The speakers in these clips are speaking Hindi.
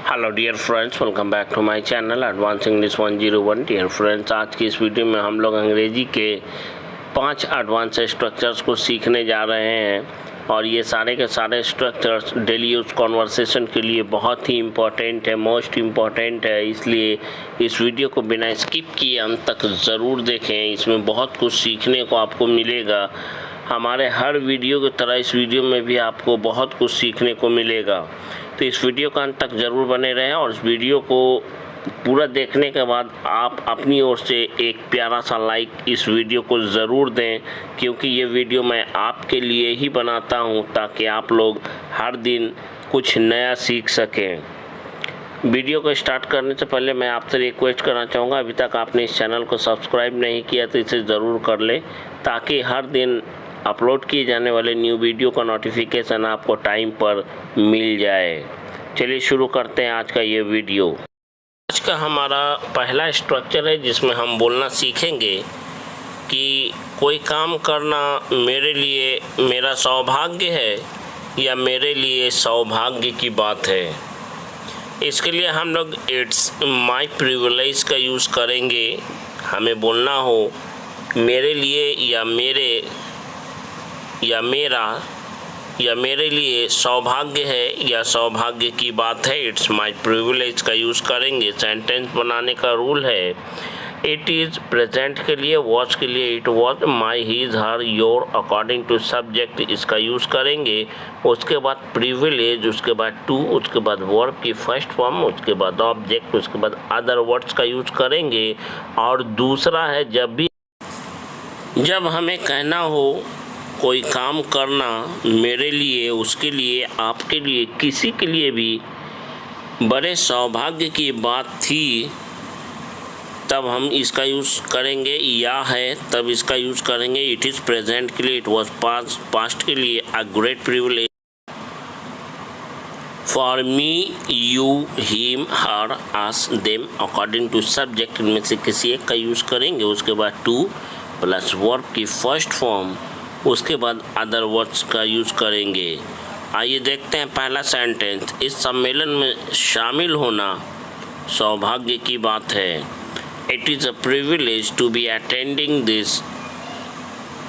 Hello dear friends, welcome back to my channel advance English 101। Dear friends, आज की इस वीडियो में हम लोग अंग्रेजी के 5 एडवांस स्ट्रक्चर्स को सीखने जा रहे हैं और ये सारे के सारे स्ट्रक्चर्स डेली यूज कॉन्वर्सेशन के लिए बहुत ही इम्पोर्टेंट है, मोस्ट इम्पॉर्टेंट है। इसलिए इस वीडियो को बिना स्किप किए अंत तक ज़रूर देखें। इसमें बहुत कुछ सीखने को आपको मिलेगा। हमारे हर वीडियो की तरह इस वीडियो में भी आपको बहुत कुछ सीखने को मिलेगा, तो इस वीडियो का अंत तक ज़रूर बने रहें और इस वीडियो को पूरा देखने के बाद आप अपनी ओर से एक प्यारा सा लाइक इस वीडियो को ज़रूर दें, क्योंकि ये वीडियो मैं आपके लिए ही बनाता हूँ ताकि आप लोग हर दिन कुछ नया सीख सकें। वीडियो को स्टार्ट करने से पहले मैं आपसे रिक्वेस्ट करना चाहूँगा, अभी तक आपने इस चैनल को सब्सक्राइब नहीं किया तो इसे ज़रूर कर लें ताकि हर दिन अपलोड किए जाने वाले न्यू वीडियो का नोटिफिकेशन आपको टाइम पर मिल जाए। चलिए शुरू करते हैं आज का ये वीडियो। आज का हमारा पहला स्ट्रक्चर है जिसमें हम बोलना सीखेंगे कि कोई काम करना मेरे लिए मेरा सौभाग्य है या मेरे लिए सौभाग्य की बात है। इसके लिए हम लोग इट्स माई प्रिविलेज का यूज़ करेंगे। हमें बोलना हो मेरे लिए या मेरे या मेरा या मेरे लिए सौभाग्य है या सौभाग्य की बात है, इट्स माई प्रिविलेज का यूज़ करेंगे। सेंटेंस बनाने का रूल है, इट इज़ प्रेजेंट के लिए, वॉच के लिए it watch, my, his, her, your, according to subject इसका यूज़ करेंगे। उसके बाद प्रिविलेज, उसके बाद टू, उसके बाद वर्ब की फर्स्ट फॉर्म, उसके बाद ऑब्जेक्ट, उसके बाद अदर वर्ड्स का यूज़ करेंगे। और दूसरा है जब हमें कहना हो कोई काम करना मेरे लिए, उसके लिए, आपके लिए, किसी के लिए भी बड़े सौभाग्य की बात थी, तब हम इसका यूज़ करेंगे। या है तब इसका यूज़ करेंगे। इट इज़ प्रेजेंट के लिए, इट वॉज पास्ट के लिए, a great privilege for me, you, him, her, us, them, according to subject इनमें से किसी एक का यूज़ करेंगे। उसके बाद टू प्लस वर्ब की फर्स्ट फॉर्म, उसके बाद अदर वर्ड्स का यूज़ करेंगे। आइए देखते हैं पहला सेंटेंस। इस सम्मेलन में शामिल होना सौभाग्य की बात है। It is a privilege to be attending this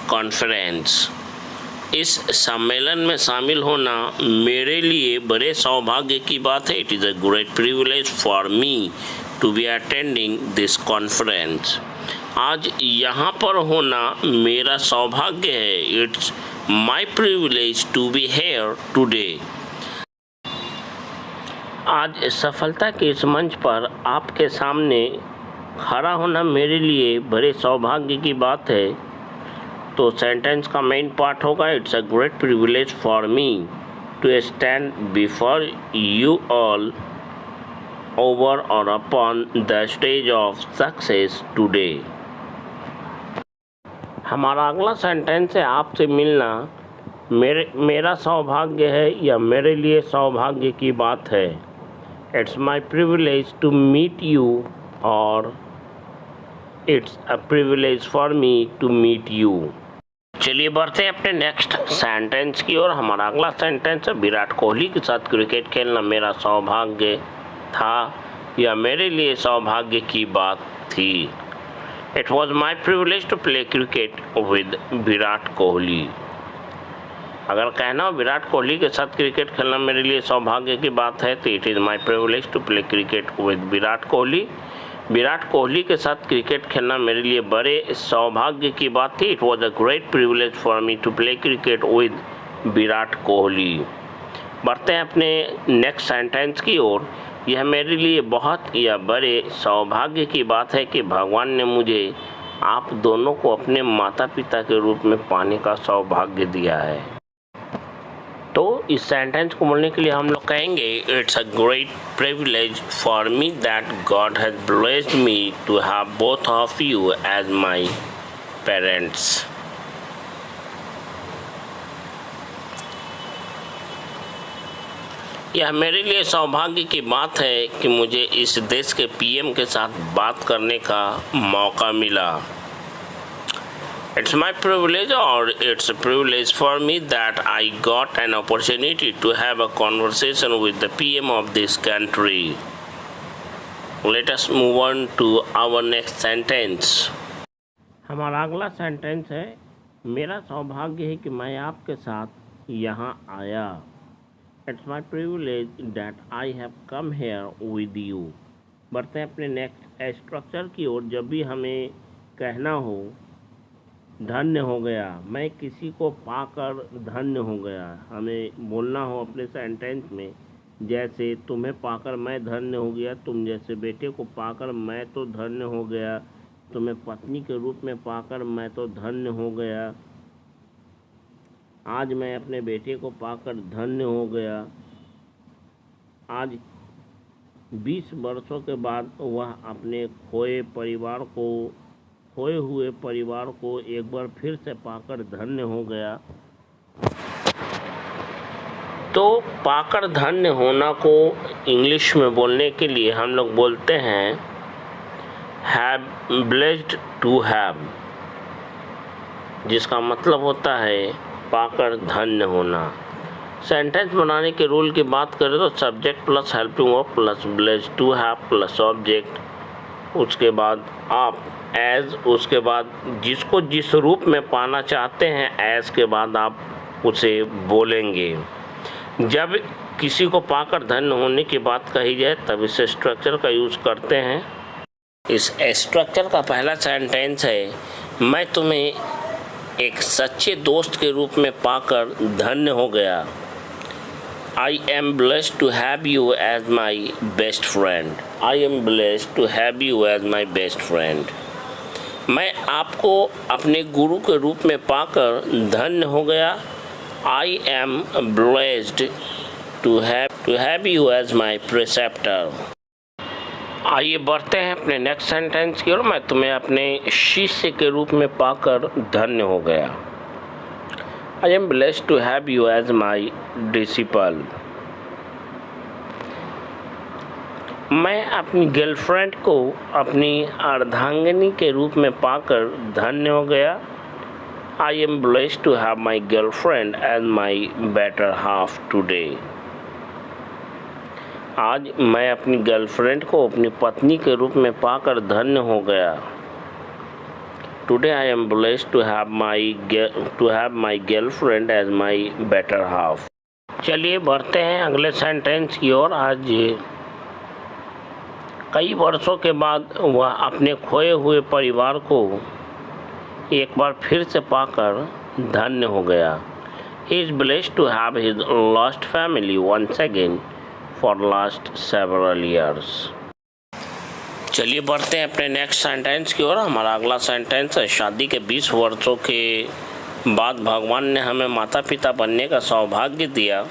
conference. इस सम्मेलन में शामिल होना मेरे लिए बड़े सौभाग्य की बात है। It is a great privilege for me to be attending this conference. आज यहाँ पर होना मेरा सौभाग्य है। It's my privilege to be here today. आज सफलता के इस मंच पर आपके सामने खड़ा होना मेरे लिए बड़े सौभाग्य की बात है। तो सेंटेंस का मेन पार्ट होगा, it's a great privilege for me to stand before you all over और upon the stage of success today. हमारा अगला सेंटेंस है, आपसे मिलना मेरा सौभाग्य है या मेरे लिए सौभाग्य की बात है। It's my privilege to meet you और it's a privilege for me to meet you. चलिए बढ़ते हैं अपने नेक्स्ट सेंटेंस की ओर। हमारा अगला सेंटेंस है, विराट कोहली के साथ क्रिकेट खेलना मेरा सौभाग्य था या मेरे लिए सौभाग्य की बात थी। It was my privilege to play cricket with Virat Kohli. अगर कहना हो विराट कोहली के साथ क्रिकेट खेलना मेरे लिए सौभाग्य की बात है तो it is my privilege to play cricket with Virat Kohli. Virat Kohli के साथ क्रिकेट खेलना मेरे लिए बड़े सौभाग्य की बात थी। It was a great privilege for me to play cricket with Virat Kohli. बढ़ते हैं अपने नेक्स्ट सेंटेंस की ओर। यह मेरे लिए बहुत या बड़े सौभाग्य की बात है कि भगवान ने मुझे आप दोनों को अपने माता पिता के रूप में पाने का सौभाग्य दिया है। तो इस सेंटेंस को बोलने के लिए हम लोग कहेंगे, it's a great privilege for me that God has blessed me to have both of you as my parents. यह मेरे लिए सौभाग्य की बात है कि मुझे इस देश के पीएम के साथ बात करने का मौका मिला। It's my privilege, or it's a privilege for me, that I got an opportunity to have a conversation with the PM of this country. Let us move on to our next sentence. हमारा अगला सेंटेंस है, मेरा सौभाग्य है कि मैं आपके साथ यहाँ आया। It's my privilege that I have come here with you. बढ़ते हैं अपने नेक्स्ट स्ट्रक्चर की ओर। जब भी हमें कहना हो धन्य हो गया, मैं किसी को पाकर धन्य हो गया, हमें बोलना हो अपने सेंटेंस में, जैसे तुम्हें पाकर मैं धन्य हो गया, तुम जैसे बेटे को पाकर मैं तो धन्य हो गया, तुम्हें पत्नी के रूप में पाकर मैं तो धन्य हो गया, आज मैं अपने बेटे को पाकर धन्य हो गया। आज 20 वर्षों के बाद वह अपने खोए हुए परिवार को एक बार फिर से पाकर धन्य हो गया। तो पाकर धन्य होना को इंग्लिश में बोलने के लिए हम लोग बोलते हैं हैव ब्लेस्ड टू हैव, जिसका मतलब होता है पाकर धन्य होना। सेंटेंस बनाने के रूल की बात करें तो subject plus helping verb plus blessed to have plus object, उसके बाद आप एज, उसके बाद जिसको जिस रूप में पाना चाहते हैं एज के बाद आप उसे बोलेंगे। जब किसी को पाकर धन्य होने की बात कही जाए तब इस स्ट्रक्चर का यूज़ करते हैं। इस स्ट्रक्चर का पहला सेंटेंस है, मैं तुम्हें एक सच्चे दोस्त के रूप में पाकर धन्य हो गया। I am blessed to have you as my best friend. I am blessed to have you as my best friend. मैं आपको अपने गुरु के रूप में पाकर धन्य हो गया। I am blessed to have you as my preceptor. आइए बढ़ते हैं अपने नेक्स्ट सेंटेंस की ओर। मैं तुम्हें अपने शिष्य के रूप में पाकर धन्य हो गया। I am blessed to have you as my disciple. मैं अपनी गर्लफ्रेंड को अपनी अर्धांगिनी के रूप में पाकर धन्य हो गया। I am blessed to have my girlfriend as my better half today. आज मैं अपनी गर्लफ्रेंड को अपनी पत्नी के रूप में पाकर धन्य हो गया। Today I am blessed to have my girlfriend as my better half. चलिए बढ़ते हैं अगले सेंटेंस की ओर। आज कई वर्षों के बाद वह अपने खोए हुए परिवार को एक बार फिर से पाकर धन्य हो गया। He is blessed to have his lost family once again for last several years. चलिए बढ़ते हैं अपने नेक्स्ट सेंटेंस की ओर। हमारा अगला सेंटेंस है, शादी के 20 वर्षों के बाद भगवान ने हमें माता पिता बनने का सौभाग्य दिया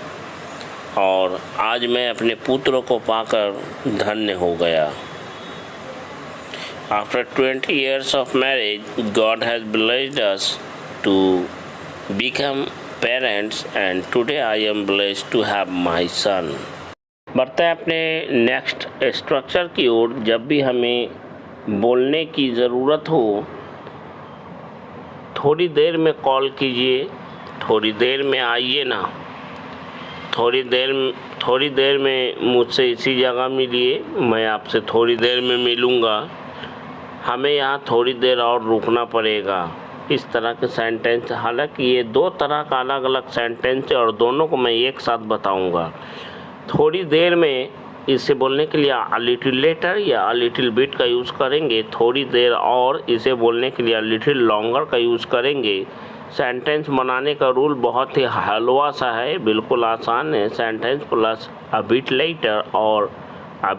और आज मैं अपने पुत्र को पाकर धन्य हो गया। After 20 years of marriage, God has blessed us to become parents and today I am blessed to have my son. बढ़ते हैं अपने नेक्स्ट स्ट्रक्चर की ओर। जब भी हमें बोलने की ज़रूरत हो, थोड़ी देर में कॉल कीजिए, थोड़ी देर में आइए ना, थोड़ी देर में मुझसे इसी जगह मिलिए, मैं आपसे थोड़ी देर में मिलूँगा, हमें यहाँ थोड़ी देर और रुकना पड़ेगा। इस तरह के सेंटेंस, हालांकि ये 2 तरह का अलग अलग सेंटेंस है और दोनों को मैं एक साथ बताऊँगा। थोड़ी देर में इसे बोलने के लिए अ लिटिल लेटर या अ लिटिल बिट का यूज़ करेंगे। थोड़ी देर और इसे बोलने के लिए अ लिटिल लॉन्गर का यूज़ करेंगे। सेंटेंस बनाने का रूल बहुत ही हलवा सा है, बिल्कुल आसान है। सेंटेंस प्लस अ बिट लेटर और अ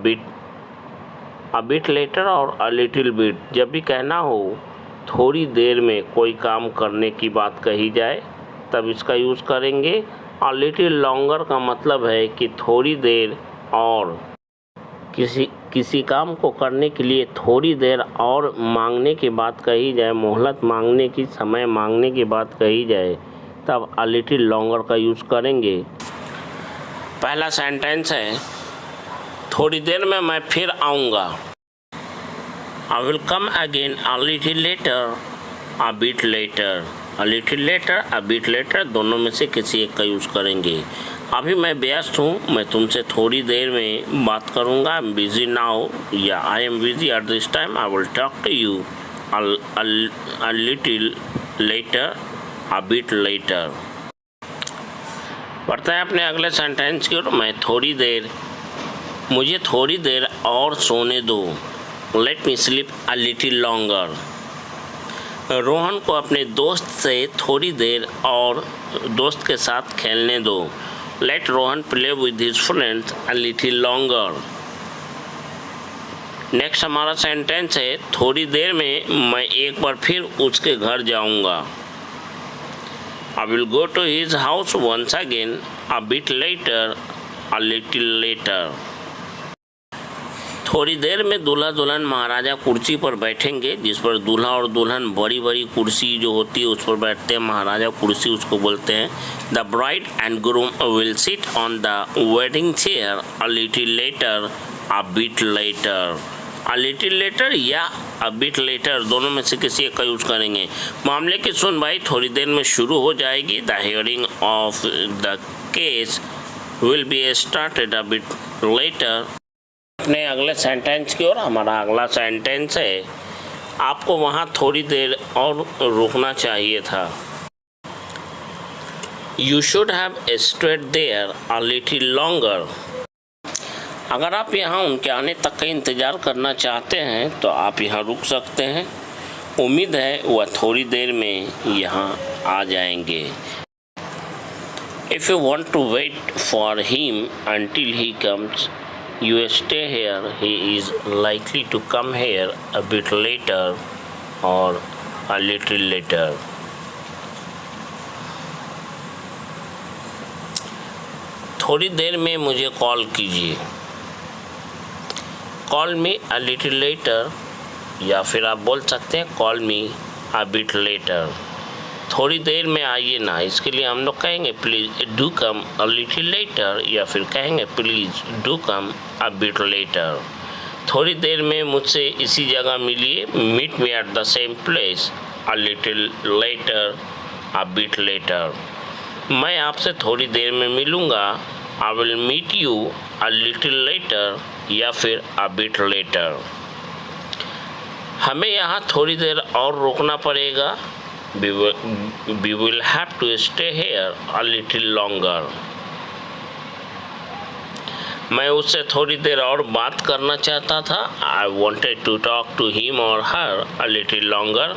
बिट लेटर और अ लिटिल बिट। जब भी कहना हो थोड़ी देर में कोई काम करने की बात कही जाए तब इसका यूज़ करेंगे। अ लिटिल लॉन्गर का मतलब है कि थोड़ी देर और किसी काम को करने के लिए थोड़ी देर और मांगने की बात कही जाए, मोहलत मांगने की, समय मांगने की बात कही जाए, तब अ लिटिल लॉन्गर का यूज़ करेंगे। पहला सेंटेंस है, थोड़ी देर में मैं फिर आऊँगा। I will come again a little later a bit later, a little later, a bit later, दोनों में से किसी एक का यूज़ करेंगे। अभी मैं व्यस्त हूँ, मैं तुमसे थोड़ी देर में बात करूँगा। आई एम बिजी नाउ या I am busy at this time. I will talk to you a little later, a bit later। बढ़ते हैं अपने अगले सेंटेंस की ओर। मुझे थोड़ी देर और सोने दो। लेट मी स्लीप अ लिटिल लॉन्गर। रोहन को अपने दोस्त से थोड़ी देर और दोस्त के साथ खेलने दो। Let Rohan play with his friends a little longer. Next हमारा सेंटेंस है, थोड़ी देर में मैं एक बार फिर उसके घर जाऊंगा। I will go to his house once again, a bit later, a little later. थोड़ी देर में दूल्हा दुल्हन महाराजा कुर्सी पर बैठेंगे, जिस पर दूल्हा और दुल्हन बड़ी बड़ी कुर्सी जो होती है उस पर बैठते हैं। महाराजा कुर्सी उसको बोलते हैं। The bride and groom will sit on the wedding chair a little later, a bit later. A little later या अ बिट लेटर दोनों में से किसी एक का यूज़ करेंगे। मामले की सुनवाई थोड़ी देर में शुरू हो जाएगी। The hearing of the case will be started a bit letter. अपने अगले सेंटेंस की ओर। हमारा अगला सेंटेंस है, आपको वहाँ थोड़ी देर और रुकना चाहिए था। You should have stayed there a little longer. अगर आप यहाँ उनके आने तक का इंतज़ार करना चाहते हैं तो आप यहाँ रुक सकते हैं। उम्मीद है वह थोड़ी देर में यहाँ आ जाएंगे। If you want to wait for him until he comes, you stay here. He is likely to come here a bit later or a little later. थोड़ी देर में मुझे कॉल कीजिए। कॉल मी अ लिटिल लेटर, या फिर आप बोल सकते हैं कॉल मी अ बिट लेटर। थोड़ी देर में आइए ना, इसके लिए हम लोग कहेंगे please do come a little later, या फिर कहेंगे please do come a bit later. थोड़ी देर में मुझसे इसी जगह मिलिए। Meet me at the same place a little later, a bit later. मैं आपसे थोड़ी देर में मिलूँगा। I will meet you a little later, या फिर अ बिट लेटर। हमें यहाँ थोड़ी देर और रुकना पड़ेगा। We will have to stay here a little longer। मैं उससे थोड़ी देर और बात करना चाहता था। I wanted to talk to him or her a little longer।